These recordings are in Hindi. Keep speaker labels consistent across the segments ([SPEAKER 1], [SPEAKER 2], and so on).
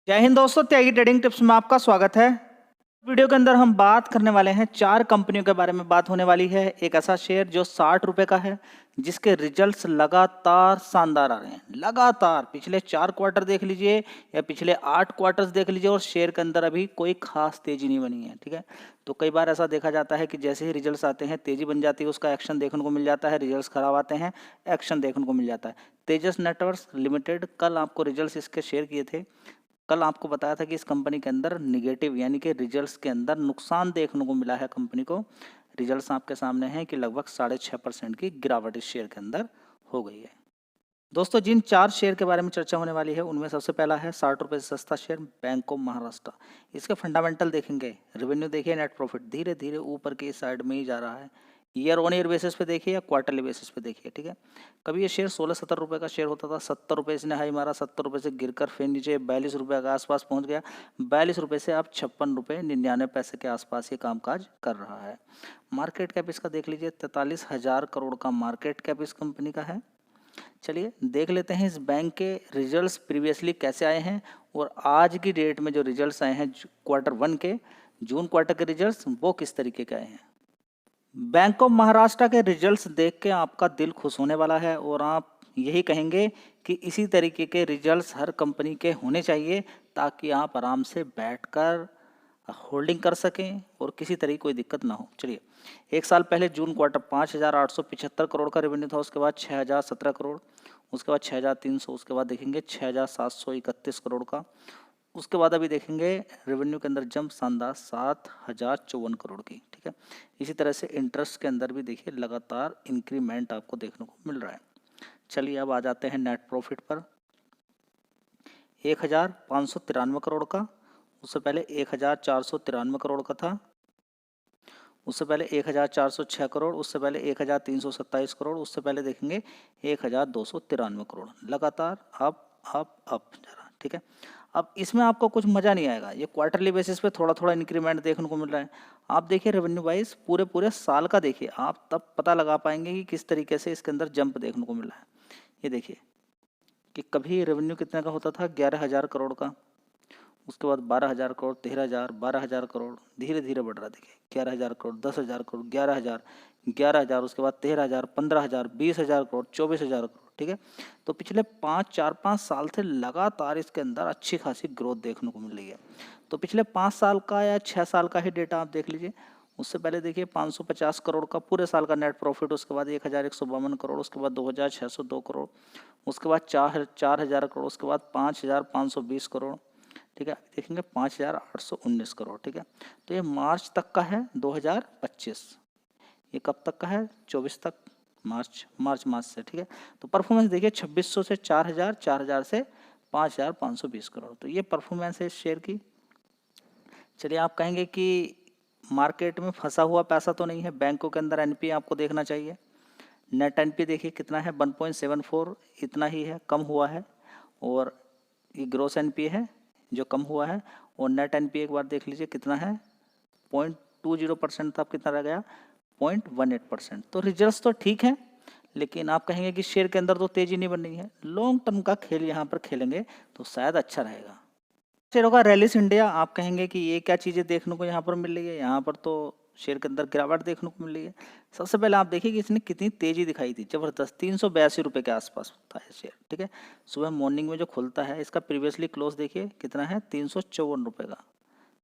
[SPEAKER 1] जय हिंद दोस्तों, त्यागी ट्रेडिंग टिप्स में आपका स्वागत है। वीडियो के अंदर हम बात करने वाले हैं 4 कंपनियों के बारे में बात होने वाली है। एक ऐसा शेयर जो 60 रुपए का है, जिसके रिजल्ट्स लगातार शानदार आ रहे हैं। लगातार पिछले 4 क्वार्टर देख लीजिए या पिछले 8 क्वार्टर्स देख लीजिए और शेयर के अंदर अभी कोई खास तेजी नहीं बनी है। ठीक है, तो कई बार ऐसा देखा जाता है कि जैसे ही रिजल्ट्स आते हैं तेजी बन जाती है, उसका एक्शन देखने को मिल जाता है। रिजल्ट्स खराब आते हैं, एक्शन देखने को मिल जाता है। तेजस नेटवर्क्स लिमिटेड, कल आपको रिजल्ट्स इसके शेयर किए थे। कल आपको बताया था कि इस कंपनी के अंदर निगेटिव यानी कि रिजल्ट्स के अंदर नुकसान देखने को मिला है कंपनी को। रिजल्ट्स आपके सामने हैं कि लगभग 6.5% की गिरावट इस शेयर के अंदर हो गई है। दोस्तों, जिन 4 शेयर के बारे में चर्चा होने वाली है उनमें सबसे पहला है 60 रुपये से सस्ता शेयर बैंक ऑफ महाराष्ट्र। इसके फंडामेंटल देखेंगे, रेवेन्यू देखिए, नेट प्रॉफिट धीरे धीरे ऊपर की साइड में ही जा रहा है। ईयर ऑन ईयर बेसिस पे देखिए या क्वार्टरली बेसिस पे देखिए। ठीक है, कभी ये शेयर 16-17 रुपये का शेयर होता था, 70 रुपये इसने हाई मारा, 70 रुपये से गिरकर फिर नीचे 42 रुपये के आसपास पहुंच गया। 42 रुपये से अब 56 रुपये 99 पैसे के आसपास ये कामकाज कर रहा है। मार्केट कैप इसका देख लीजिए, 43,000 करोड़ का मार्केट कैप इस कंपनी का है। चलिए देख लेते हैं इस बैंक के रिजल्ट्स प्रीवियसली कैसे आए हैं और आज की डेट में जो रिजल्ट्स आए हैं Q1 के, जून क्वार्टर के रिजल्ट्स, वो किस तरीके के आए हैं। बैंक ऑफ महाराष्ट्र के रिजल्ट्स देख के आपका दिल खुश होने वाला है और आप यही कहेंगे कि इसी तरीके के रिजल्ट्स हर कंपनी के होने चाहिए, ताकि आप आराम से बैठकर होल्डिंग कर सकें और किसी तरह की कोई दिक्कत ना हो। चलिए, एक साल पहले जून क्वार्टर 5,875 करोड़ का रेवेन्यू था, उसके बाद 6,017 करोड़, उसके बाद 6,300, उसके बाद देखेंगे 6,731 करोड़ का, उसके बाद अभी देखेंगे रेवेन्यू के अंदर जंप शानदार 7,054 करोड़ की। ठीक है, इसी तरह से इंटरेस्ट के अंदर भी देखिए लगातार इंक्रीमेंट आपको देखने को मिल रहा है। चलिए अब आ जाते हैं नेट प्रॉफिट पर। 1,593 करोड़ का, उससे पहले 1,493 करोड़ का था, उससे पहले 1,406 करोड़, उससे पहले 1,327 करोड़, उससे पहले देखेंगे 1,293 करोड़। लगातार अप जा रहा। ठीक है, अब इसमें आपको कुछ मज़ा नहीं आएगा, ये क्वार्टरली बेसिस पे थोड़ा थोड़ा इंक्रीमेंट देखने को मिल रहा है। आप देखिए रेवेन्यू वाइज पूरे पूरे साल का देखिए, आप तब पता लगा पाएंगे कि किस तरीके से इसके अंदर जंप देखने को मिल रहा है। ये देखिए कि कभी रेवेन्यू कितने का होता था, 11,000 करोड़ का, उसके बाद 12,000 करोड़, 13,000, 12,000 करोड़, धीरे धीरे बढ़ रहा। देखिए 11,000 करोड़, 10,000 करोड़, 11,000, 11,000, उसके बाद 13,000, 15,000, 20,000 करोड़, 24,000 करोड़। ठीक है, तो पिछले 4-5 साल से लगातार इसके अंदर अच्छी खासी ग्रोथ देखने को मिल रही है। तो पिछले 5 साल का या 6 साल का ही डेटा आप देख लीजिए। उससे पहले देखिए 550 करोड़ का पूरे साल का नेट प्रॉफिट, उसके बाद 1,152 करोड़, उसके बाद 2,602 करोड़, उसके बाद 4,000 करोड़, उसके बाद 5,520 करोड़। ठीक है, देखेंगे 5,819 करोड़। ठीक है, तो ये मार्च तक का है 2025। ये कब तक का है, 24 तक, मार्च से। ठीक है, तो परफॉर्मेंस देखिए 2,600 से 4,000, 4,000 से 5,520 करोड़, तो ये परफॉर्मेंस है शेयर की। चलिए, आप कहेंगे कि मार्केट में फंसा हुआ पैसा तो नहीं है, बैंकों के अंदर एनपीए आपको देखना चाहिए। नेट एनपीए देखिए कितना है, 1.74, इतना ही है, कम हुआ है। और ये ग्रोस एनपीए है जो कम हुआ है, और नेट एनपीए एक बार देख लीजिए कितना है, 0.20% था, अब कितना रह गया, 0.18%। तो रिजल्ट्स तो ठीक है, लेकिन आप कहेंगे कि शेयर के अंदर तो तेजी नहीं बन रही है। लॉन्ग टर्म का खेल यहाँ पर खेलेंगे तो शायद अच्छा रहेगा। शेयरों का रैलिस इंडिया, आप कहेंगे कि ये क्या चीज़ें देखने को यहाँ पर मिल रही है, यहाँ पर तो शेयर के अंदर गिरावट देखने को मिल रही है। सबसे पहले आप देखिए कि इसने कितनी तेजी दिखाई थी, जबरदस्त, 382 रुपये के आसपास था ये शेयर। ठीक है, सुबह मॉर्निंग में जो खुलता है, इसका प्रीवियसली क्लोज देखिए कितना है, 354 रुपये का।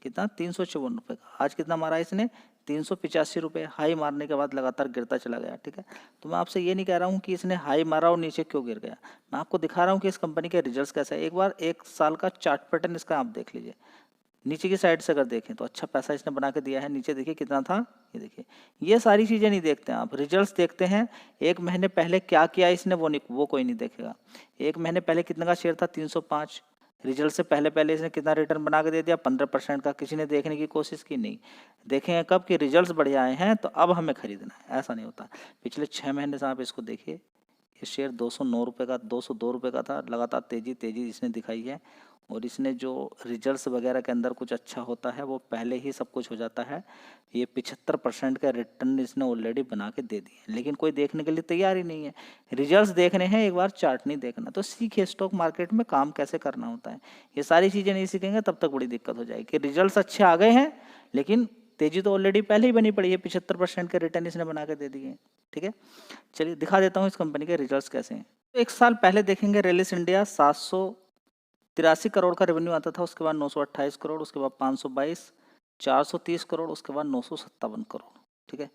[SPEAKER 1] कितना, 354 रुपये का। आज कितना मारा इसने, 385 रुपये। हाई मारने के बाद लगातार गिरता चला गया। ठीक है, तो मैं आपसे ये नहीं कह रहा हूँ कि इसने हाई मारा और नीचे क्यों गिर गया, मैं आपको दिखा रहा हूँ कि इस कंपनी के रिजल्ट्स कैसे है। एक बार एक साल का चार्ट पैटर्न इसका आप देख लीजिए, नीचे की साइड से अगर देखें तो अच्छा पैसा इसने बना के दिया है। नीचे देखिए कितना था, ये देखिए, ये सारी चीज़ें नहीं देखते हैं आप, रिजल्ट्स देखते हैं। एक महीने पहले क्या किया इसने, वो कोई नहीं देखेगा। एक महीने पहले कितने का शेयर था, 305, रिजल्ट से पहले पहले इसने कितना रिटर्न बना के दे दिया, 15% का। किसी ने देखने की कोशिश की नहीं। देखेंगे कब कि रिजल्ट्स बढ़िया आए हैं तो अब हमें खरीदना है, ऐसा नहीं होता। पिछले 6 महीने से आप इसको देखिए, ये शेयर 209 रुपये का 202 रुपये का था। लगातार तेज़ी इसने दिखाई है और इसने जो रिजल्ट्स वगैरह के अंदर कुछ अच्छा होता है वो पहले ही सब कुछ हो जाता है। ये 75% का रिटर्न इसने ऑलरेडी बना के दे दिए, लेकिन कोई देखने के लिए तैयार ही नहीं है। रिजल्ट्स देखने हैं, एक बार चार्ट नहीं देखना। तो सीखिए स्टॉक मार्केट में काम कैसे करना होता है। ये सारी चीज़ें नहीं सीखेंगे तब तक बड़ी दिक्कत हो जाएगी। रिजल्ट्स अच्छे आ गए हैं लेकिन तेजी तो ऑलरेडी पहले ही बनी पड़ी है, 75% के रिटर्न इसने बना के दे दिए। ठीक है, चलिए दिखा देता हूँ इस कंपनी के रिजल्ट्स कैसे हैं। तो एक साल पहले देखेंगे रेलिस इंडिया 783 करोड़ का रेवेन्यू आता था, उसके बाद 928 करोड़, उसके बाद 522, 430 करोड़, उसके बाद 957 करोड़। ठीक है,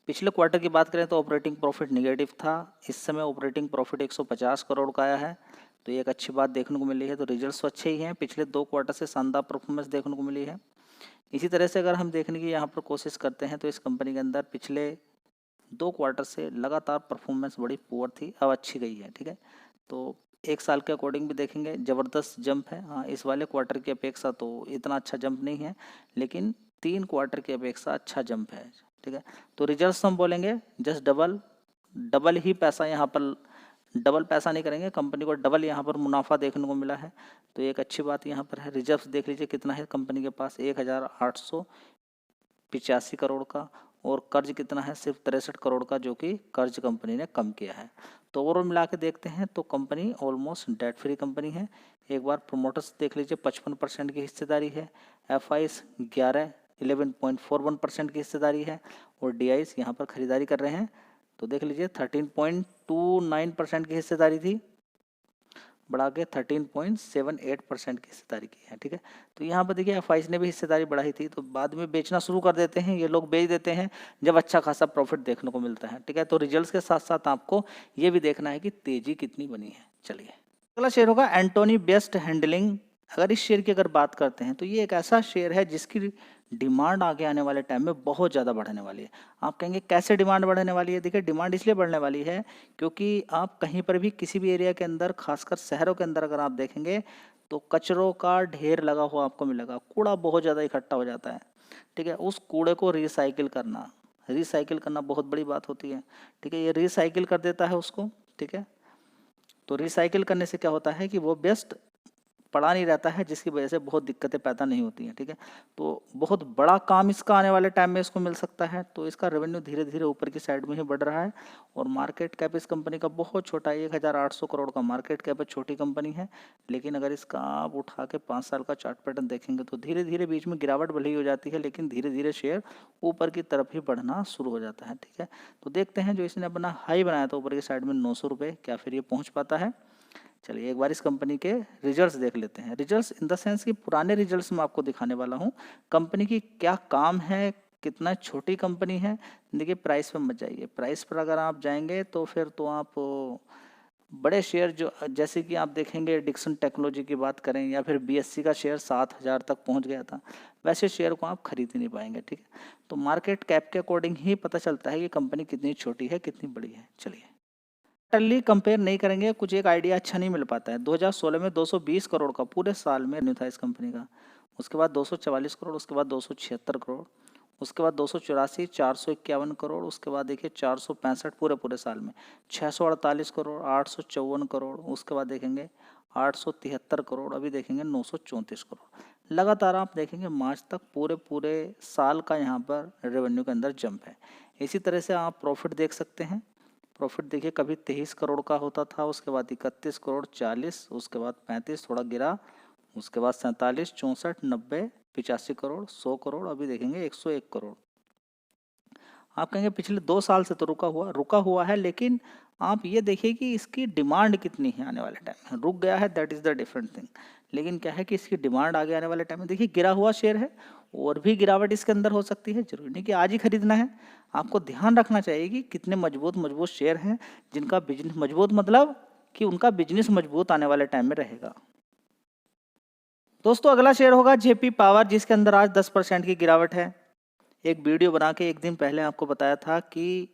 [SPEAKER 1] पिछले क्वार्टर की बात करें तो ऑपरेटिंग प्रॉफिट निगेटिव था। इस समय ऑपरेटिंग प्रॉफिट 150 करोड़ का आया है, तो ये एक अच्छी बात देखने को मिली है। तो रिजल्ट्स तो अच्छे ही हैं, पिछले 2 क्वार्टर से शानदार परफॉर्मेंस देखने को मिली है। इसी तरह से अगर हम देखने की यहाँ पर कोशिश करते हैं तो इस कंपनी के अंदर पिछले 2 क्वार्टर से लगातार परफॉर्मेंस बड़ी पुअर थी, अब अच्छी गई है। ठीक है, तो एक साल के अकॉर्डिंग भी देखेंगे ज़बरदस्त जंप है। हाँ, इस वाले क्वार्टर की अपेक्षा तो इतना अच्छा जंप नहीं है, लेकिन 3 क्वार्टर की अपेक्षा अच्छा जंप है। ठीक है, तो रिजल्ट्स हम बोलेंगे जस्ट डबल ही पैसा, यहाँ पर डबल पैसा नहीं करेंगे, कंपनी को डबल यहाँ पर मुनाफा देखने को मिला है, तो एक अच्छी बात यहाँ पर है। रिजर्व्स देख लीजिए कितना है कंपनी के पास, 1885 करोड़ का, और कर्ज कितना है, सिर्फ 63 करोड़ का, जो कि कर्ज कंपनी ने कम किया है। तो ओवरऑल मिला के देखते हैं तो company almost debt free company है। एक बार प्रोमोटर्स देख लीजिए, 55% की हिस्सेदारी है, FIs 11.41% की हिस्सेदारी है, और DIs यहाँ पर खरीदारी कर रहे हैं। तो देख लीजिए 13.29% की हिस्सेदारी थी, बढ़ा के 13.78% की हिस्सेदारी की है। ठीक है, तो यहाँ पर देखिए FIs ने भी हिस्सेदारी बढ़ाई थी, तो बाद में बेचना शुरू कर देते हैं ये लोग, बेच देते हैं जब अच्छा खासा प्रॉफिट देखने को मिलता है। ठीक है, तो रिजल्ट्स के साथ साथ आपको ये भी देखना है कि तेजी कितनी बनी है। चलिए, अगला शेयर होगा एंटोनी बेस्ट हैंडलिंग। अगर इस शेयर की अगर बात करते हैं तो ये एक ऐसा शेयर है जिसकी डिमांड आगे आने वाले टाइम में बहुत ज़्यादा बढ़ने वाली है। आप कहेंगे कैसे डिमांड बढ़ने वाली है? देखिए, डिमांड इसलिए बढ़ने वाली है क्योंकि आप कहीं पर भी किसी भी एरिया के अंदर, खासकर शहरों के अंदर अगर आप देखेंगे तो कचरों का ढेर लगा हुआ आपको मिलेगा, कूड़ा बहुत ज़्यादा इकट्ठा हो जाता है। ठीक है, उस कूड़े को रिसाइकिल करना बहुत बड़ी बात होती है। ठीक है, ये रिसाइकिल कर देता है उसको। ठीक है, तो रिसाइकिल करने से क्या होता है कि वो वेस्ट पड़ा नहीं रहता है, जिसकी वजह से बहुत दिक्कतें पैदा नहीं होती हैं। ठीक है, तो बहुत बड़ा काम इसका आने वाले टाइम में इसको मिल सकता है। तो इसका रेवेन्यू धीरे धीरे ऊपर की साइड में ही बढ़ रहा है, और मार्केट कैप इस कंपनी का बहुत छोटा है, 1800 करोड़ का मार्केट कैप है, छोटी कंपनी है। लेकिन अगर इसका आप उठा के 5 साल का चार्ट पैटर्न देखेंगे तो धीरे धीरे बीच में गिरावट भले हो जाती है, लेकिन धीरे धीरे शेयर ऊपर की तरफ ही बढ़ना शुरू हो जाता है। ठीक है, तो देखते हैं जो इसने अपना हाई बनाया था ऊपर की साइड में 900 रुपये, क्या फिर ये पहुँच पाता है? चलिए एक बार इस कंपनी के रिजल्ट्स देख लेते हैं। रिजल्ट्स इन द सेंस कि पुराने रिजल्ट्स मैं आपको दिखाने वाला हूँ, कंपनी की क्या काम है, कितना छोटी कंपनी है। देखिए, प्राइस पे मत जाइए, प्राइस पर अगर आप जाएंगे तो फिर तो आप बड़े शेयर जो, जैसे कि आप देखेंगे डिक्सन टेक्नोलॉजी की बात करें या फिर BSC का शेयर 7000 तक पहुंच गया था, वैसे शेयर को आप खरीद ही नहीं पाएंगे। ठीक है, तो मार्केट कैप के अकॉर्डिंग ही पता चलता है कि कंपनी कितनी छोटी है, कितनी बड़ी है। चलिए, टली कंपेयर नहीं करेंगे, कुछ एक आइडिया अच्छा नहीं मिल पाता है। 2016 में 220 करोड़ का पूरे साल में रेवेन्यू था इस कंपनी का, उसके बाद 244 करोड़, उसके बाद 276 करोड़, उसके बाद 284, 451 करोड़, उसके बाद देखिए 465 पूरे साल में, 648 करोड़, 854 करोड़, उसके बाद देखेंगे 873 करोड़, अभी देखेंगे 934 करोड़। लगातार आप देखेंगे मार्च तक पूरे साल का यहाँ पर रेवेन्यू के अंदर जंप है। इसी तरह से आप प्रॉफिट देख सकते हैं। प्रॉफिट देखिए, कभी 23 करोड़ का होता था, उसके बाद 31 करोड़, 40, उसके बाद 35, थोड़ा गिरा, उसके बाद 47, 64, 90, 85 करोड़, 100 करोड़, अभी देखेंगे 101 करोड़। आप कहेंगे पिछले 2 साल से तो रुका हुआ है, लेकिन आप ये देखिए कि इसकी डिमांड कितनी है आने वाले टाइम में। रुक गया है, that is the different thing, लेकिन क्या है कि इसकी डिमांड आगे आने वाले टाइम में, देखिए गिरा हुआ शेयर है और भी गिरावट इसके अंदर हो सकती है। जरूरी नहीं कि आज ही खरीदना है, आपको ध्यान रखना चाहिए कि कितने मजबूत शेयर हैं जिनका बिजनेस मजबूत, मतलब कि उनका बिजनेस मजबूत आने वाले टाइम में रहेगा। दोस्तों, अगला शेयर होगा JP पावर, जिसके अंदर आज 10% की गिरावट है। एक वीडियो बना के एक दिन पहले आपको बताया था कि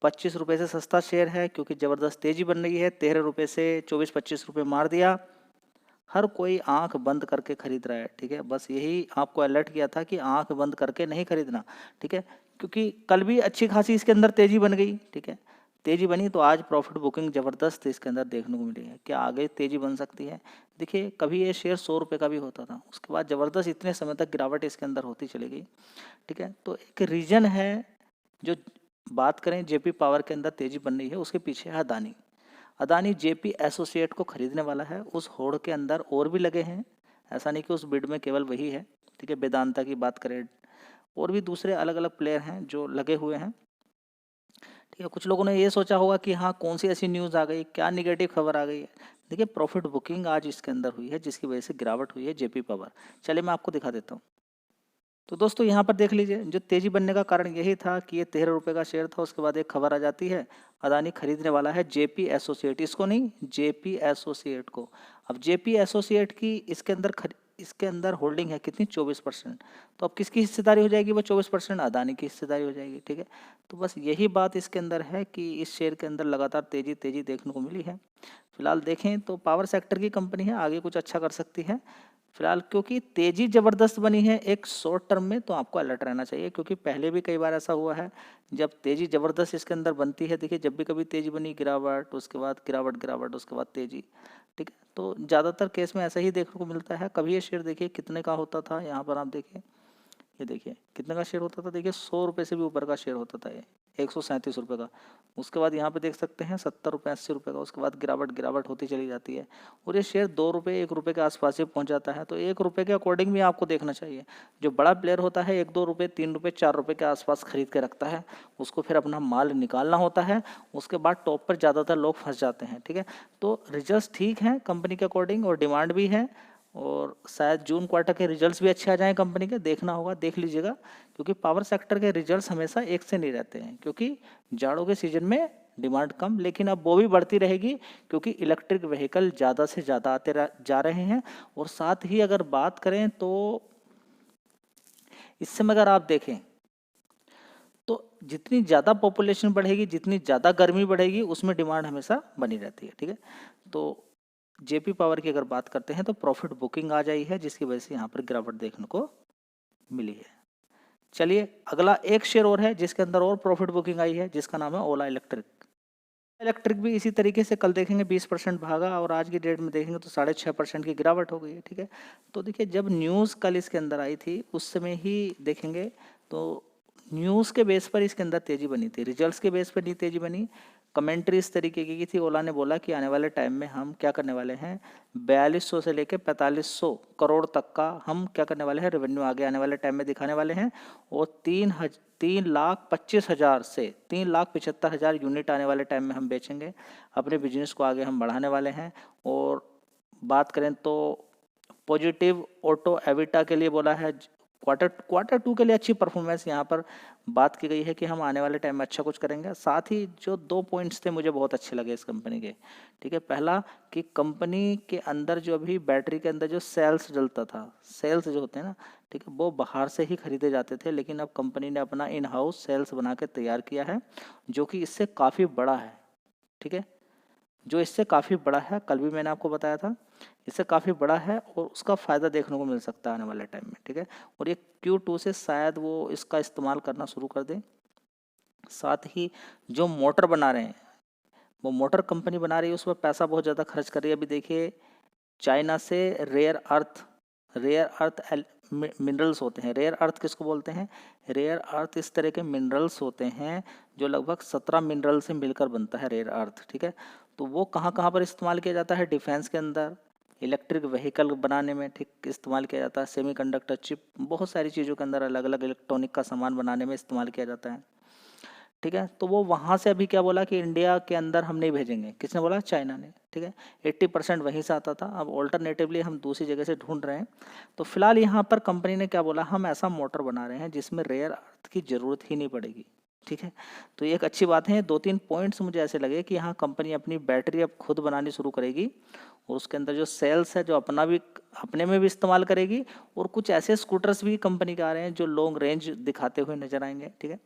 [SPEAKER 1] 25 रुपये से सस्ता शेयर है, क्योंकि ज़बरदस्त तेज़ी बन रही है। 13 रुपये से 24-25 रुपये मार दिया, हर कोई आंख बंद करके खरीद रहा है। ठीक है, बस यही आपको अलर्ट किया था कि आंख बंद करके नहीं खरीदना। ठीक है, क्योंकि कल भी अच्छी खासी इसके अंदर तेज़ी बन गई। ठीक है, तेजी बनी तो आज प्रॉफिट बुकिंग ज़बरदस्त इसके अंदर देखने को मिली है। क्या आगे तेजी बन सकती है? देखिए कभी ये शेयर 100 रुपये का भी होता था, उसके बाद ज़बरदस्त इतने समय तक गिरावट इसके अंदर होती चली गई। ठीक है, तो एक रीजन है जो बात करें जेपी पावर के अंदर तेजी बन रही है, उसके पीछे है अदानी। अदानी जेपी एसोसिएट को खरीदने वाला है। उस होड़ के अंदर और भी लगे हैं, ऐसा नहीं कि उस बिड में केवल वही है। ठीक है, वेदांता की बात करें और भी दूसरे अलग अलग प्लेयर हैं जो लगे हुए हैं। ठीक है, कुछ लोगों ने ये सोचा होगा कि हाँ कौन सी ऐसी न्यूज़ आ गई, क्या निगेटिव खबर आ गई है। देखिए प्रॉफिट बुकिंग आज इसके अंदर हुई है जिसकी वजह से गिरावट हुई है जेपी पावर। चलिए मैं आपको दिखा देता हूँ। तो दोस्तों यहाँ पर देख लीजिए, जो तेजी बनने का कारण यही था कि ये 13 रुपये का शेयर था। उसके बाद एक खबर आ जाती है अदानी खरीदने वाला है जेपी एसोसिएट, इसको नहीं जेपी एसोसिएट को। अब जेपी एसोसिएट की इसके अंदर होल्डिंग है कितनी, 24%। तो अब किसकी हिस्सेदारी हो जाएगी, वो 24% अदानी की हिस्सेदारी हो जाएगी। ठीक है, तो बस यही बात इसके अंदर है कि इस शेयर के अंदर लगातार तेजी देखने को मिली है। फिलहाल देखें तो पावर सेक्टर की कंपनी है, आगे कुछ अच्छा कर सकती है फिलहाल, क्योंकि तेजी जबरदस्त बनी है एक शॉर्ट टर्म में, तो आपको अलर्ट रहना चाहिए। क्योंकि पहले भी कई बार ऐसा हुआ है जब तेजी जबरदस्त इसके अंदर बनती है। देखिए जब भी कभी तेजी बनी, गिरावट, उसके बाद गिरावट, उसके बाद तेजी। ठीक है, तो ज़्यादातर केस में ऐसा ही देखने को मिलता है। कभी ये शेयर देखिए कितने का होता था, यहाँ पर आप देखिए, ये देखिए कितने का शेयर होता था। देखिए 100 रुपये से भी ऊपर का शेयर होता था ये, 137 रुपये का। उसके बाद यहाँ पे देख सकते हैं 70 रुपये, 80 रुपये का। उसके बाद गिरावट होती चली जाती है और ये शेयर 2 रुपये, 1 रुपये के आसपास ही पहुँच जाता है। तो 1 रुपये के अकॉर्डिंग भी आपको देखना चाहिए। जो बड़ा प्लेयर होता है 1-2 रुपये, 3 रुपये, 4 रुपये के आसपास खरीद के रखता है, उसको फिर अपना माल निकालना होता है। उसके बाद टॉप पर ज़्यादातर लोग फंस जाते हैं। ठीक है, तो रिजल्ट ठीक हैं कंपनी के अकॉर्डिंग और डिमांड भी है, और शायद जून क्वार्टर के रिजल्ट्स भी अच्छे आ जाएं कंपनी के, देखना होगा, देख लीजिएगा। क्योंकि पावर सेक्टर के रिजल्ट्स हमेशा एक से नहीं रहते हैं, क्योंकि जाड़ों के सीजन में डिमांड कम, लेकिन अब वो भी बढ़ती रहेगी क्योंकि इलेक्ट्रिक व्हीकल ज़्यादा से ज़्यादा आते जा रहे हैं। और साथ ही अगर बात करें तो इस समय अगर आप देखें तो जितनी ज़्यादा पॉपुलेशन बढ़ेगी, जितनी ज़्यादा गर्मी बढ़ेगी, उसमें डिमांड हमेशा बनी रहती है। ठीक है, तो जेपी पावर की अगर बात करते हैं तो प्रॉफिट बुकिंग आ जाई है, जिसकी वजह से यहाँ पर गिरावट देखने को मिली है। चलिए अगला एक शेयर और है जिसके अंदर और प्रॉफिट बुकिंग आई है, जिसका नाम है ओला इलेक्ट्रिक। इलेक्ट्रिक भी इसी तरीके से कल देखेंगे 20% भागा और आज की डेट में देखेंगे तो 6.5% की गिरावट हो गई है। ठीक है, तो देखिए जब न्यूज़ कल इसके अंदर आई थी उस समय ही देखेंगे तो न्यूज़ के बेस पर इसके अंदर तेजी बनी थी, रिजल्ट्स के बेस पर नहीं तेजी बनी। कमेंट्री इस तरीके की थी, ओला ने बोला कि आने वाले टाइम में हम क्या करने वाले हैं, 4200 से लेकर 4500 करोड़ तक का हम क्या करने वाले हैं, रेवेन्यू आगे आने वाले टाइम में दिखाने वाले हैं। और 3,25,000 से 3,75,000 यूनिट आने वाले टाइम में हम बेचेंगे। अपने बिजनेस को आगे हम बढ़ाने वाले हैं। और बात करें तो पॉजिटिव ऑटो एविटा के लिए बोला है, क्वार्टर 2 के लिए अच्छी परफॉर्मेंस यहाँ पर बात की गई है कि हम आने वाले टाइम में अच्छा कुछ करेंगे। साथ ही जो 2 पॉइंट्स थे मुझे बहुत अच्छे लगे इस कंपनी के। ठीक है, पहला कि कंपनी के अंदर जो अभी बैटरी के अंदर जो सेल्स डलता था, सेल्स जो होते हैं ना, ठीक है, वो बाहर से ही खरीदे जाते थे, लेकिन अब कंपनी ने अपना इन हाउस सेल्स बना के तैयार किया है, जो कि इससे काफ़ी बड़ा है। ठीक है, जो इससे काफ़ी बड़ा है, कल भी मैंने आपको बताया था, इससे काफ़ी बड़ा है और उसका फ़ायदा देखने को मिल सकता है आने वाले टाइम में। ठीक है, और ये Q2 से शायद वो इसका इस्तेमाल करना शुरू कर दें। साथ ही जो मोटर बना रहे हैं, वो मोटर कंपनी बना रही है, उस पर पैसा बहुत ज़्यादा खर्च कर रही है। अभी देखिए चाइना से रेयर अर्थ मिनरल्स होते हैं। रेयर अर्थ किसको बोलते हैं, रेयर अर्थ इस तरह के मिनरल्स होते हैं जो लगभग 17 मिनरल से मिलकर बनता है रेयर अर्थ। ठीक है, तो वो कहाँ कहाँ पर इस्तेमाल किया जाता है, डिफेंस के अंदर, इलेक्ट्रिक व्हीकल बनाने में, ठीक, इस्तेमाल किया जाता है। सेमीकंडक्टर चिप, बहुत सारी चीज़ों के अंदर अलग अलग इलेक्ट्रॉनिक का सामान बनाने में इस्तेमाल किया जाता है। ठीक है, तो वो वहाँ से अभी क्या बोला कि इंडिया के अंदर हम नहीं भेजेंगे, किसने बोला, चाइना ने। ठीक है, 80% वहीं से आता था, अब ऑल्टरनेटिवली हम दूसरी जगह से ढूंढ रहे हैं। तो फिलहाल यहाँ पर कंपनी ने क्या बोला, हम ऐसा मोटर बना रहे हैं जिसमें रेयर अर्थ की ज़रूरत ही नहीं पड़ेगी। ठीक है, तो ये एक अच्छी बात है। 2-3 पॉइंट्स मुझे ऐसे लगे कि यहाँ कंपनी अपनी बैटरी अब खुद बनानी शुरू करेगी और उसके अंदर जो सेल्स है जो अपने में भी इस्तेमाल करेगी। और कुछ ऐसे स्कूटर्स भी कंपनी के आ रहे हैं जो लॉन्ग रेंज दिखाते हुए नजर आएंगे। ठीक है,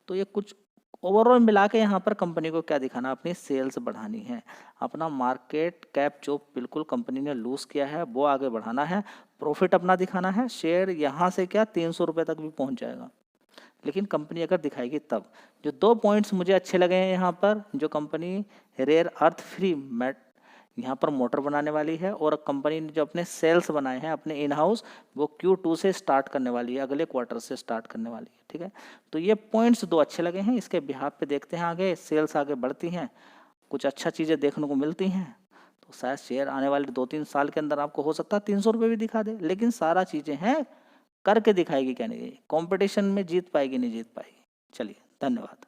[SPEAKER 1] तो ये कुछ ओवरऑल मिला के यहाँ पर कंपनी को क्या दिखाना, अपनी सेल्स बढ़ानी है, अपना मार्केट कैप जो बिल्कुल कंपनी ने लूज किया है वो आगे बढ़ाना है, प्रॉफिट अपना दिखाना है। शेयर यहाँ से क्या 300 रुपये तक भी पहुँच जाएगा। लेकिन कंपनी अगर दिखाएगी तब। जो 2 पॉइंट्स मुझे अच्छे लगे हैं यहाँ पर, जो कंपनी रेयर अर्थ फ्री मैट यहाँ पर मोटर बनाने वाली है, और कंपनी ने जो अपने सेल्स बनाए हैं अपने इन हाउस, वो Q2 से स्टार्ट करने वाली है, अगले क्वार्टर से स्टार्ट करने वाली है। ठीक है, तो ये पॉइंट्स 2 अच्छे लगे हैं। इसके बिहाफ पे देखते हैं आगे, सेल्स आगे बढ़ती हैं, कुछ अच्छा चीज़ें देखने को मिलती हैं, तो शायद शेयर आने वाले 2-3 साल के अंदर आपको हो सकता है 300 रुपये भी दिखा दे। लेकिन सारा चीज़ें हैं, करके दिखाएगी क्या नहीं, कंपटीशन में जीत पाएगी नहीं जीत पाएगी। चलिए, धन्यवाद।